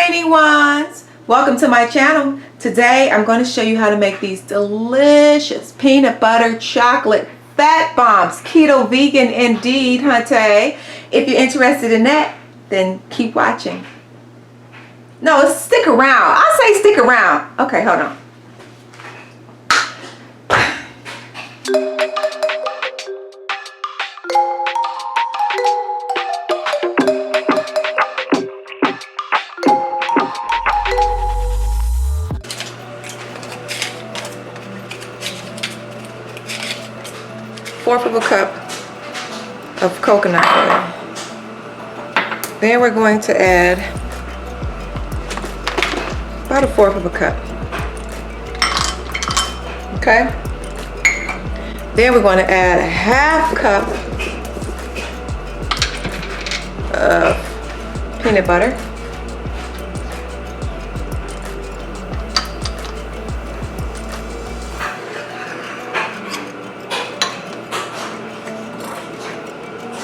tiny ones, welcome to my channel. Today I'm going to show you how to make these delicious peanut butter chocolate fat bombs. Keto vegan indeed, hunty. If you're interested in that, then keep watching. No, stick around. I say stick around. Okay, hold on. Fourth of a cup of coconut oil. Then we're going to add about a fourth of a cup. Okay. Then we're going to add a half cup of peanut butter.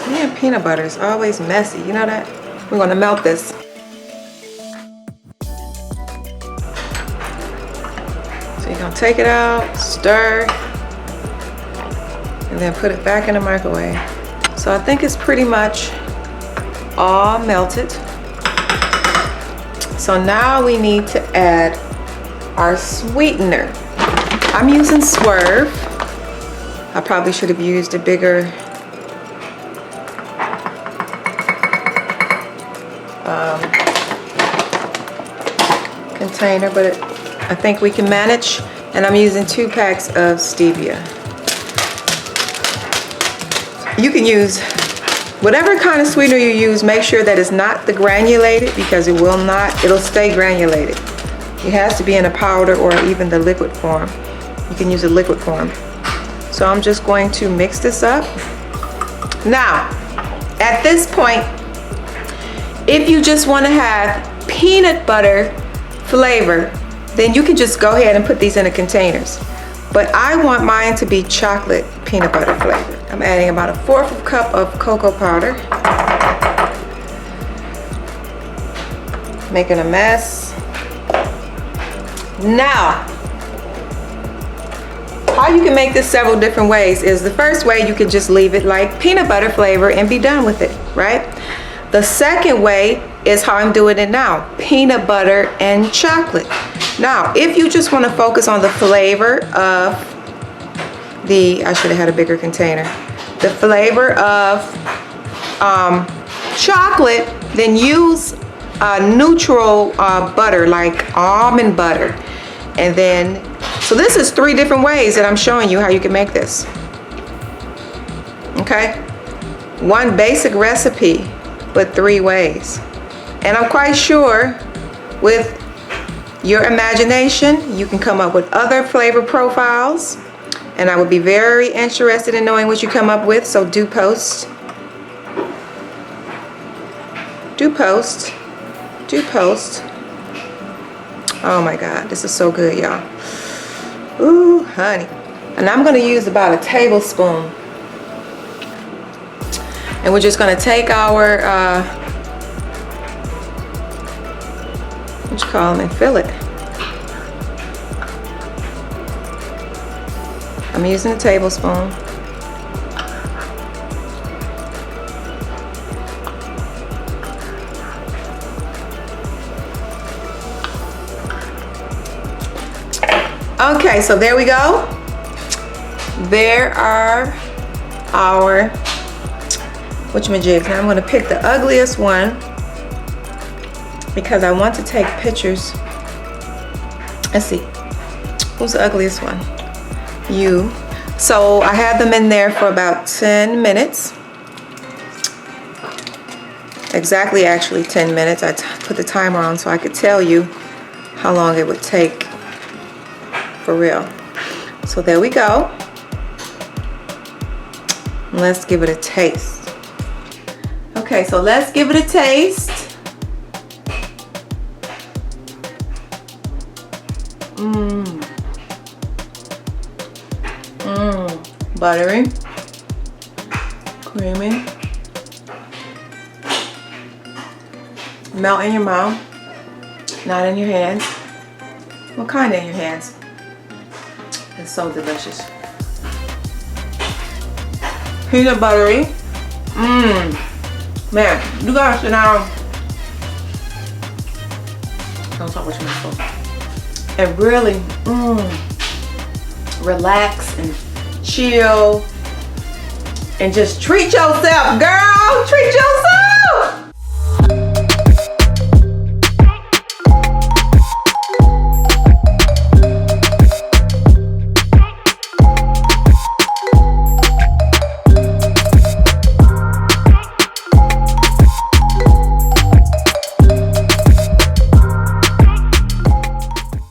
Man, peanut butter is always messy. You know that? We're going to melt this. So you're going to take it out, stir, and then put it back in the microwave. So I think it's pretty much all melted. So now we need to add our sweetener. I'm using Swerve. I probably should have used a bigger container, but I think we can manage. And I'm using 2 packs of stevia. You can use whatever kind of sweetener you use. Make sure that it's not the granulated, because it will not, it'll stay granulated. It has to be in a powder or even the liquid form. You can use a liquid form. So I'm just going to mix this up. Now, at this point, if you just want to have peanut butter flavor, then you can just go ahead and put these in the containers. But I want mine to be chocolate peanut butter flavor. I'm adding about a fourth of a cup of cocoa powder. Making a mess. Now, how you can make this several different ways is the first way, you can just leave it like peanut butter flavor and be done with it, right? The second way is how I'm doing it now, peanut butter and chocolate. Now, if you just want to focus on the flavor of the, I should have had a bigger container, the flavor of chocolate, then use neutral butter, like almond butter. And then, so this is 3 different ways that I'm showing you how you can make this. Okay? One basic recipe, but 3 ways. And I'm quite sure with your imagination, you can come up with other flavor profiles. And I would be very interested in knowing what you come up with. So do post. Do post. Do post. Oh my God, this is so good, y'all. Ooh, honey. And I'm going to use about a tablespoon. And we're just going to take our, what you call them, and fill it. I'm using a tablespoon. Okay, so there we go. There are our whatchamajigs. Now I'm going to pick the ugliest one because I want to take pictures. Let's see. Who's the ugliest one? You. So I had them in there for about 10 minutes. Exactly, actually 10 minutes. I put the timer on so I could tell you how long it would take for real. So there we go. Let's give it a taste. Okay, so let's give it a taste. Buttery, creamy, melt in your mouth. Not in your hands. Well, kind of in your hands. It's so delicious. Peanut buttery. Man, you guys sit down. Don't talk with your mouth full. And really, relax and chill. And just treat yourself, girl. Treat yourself.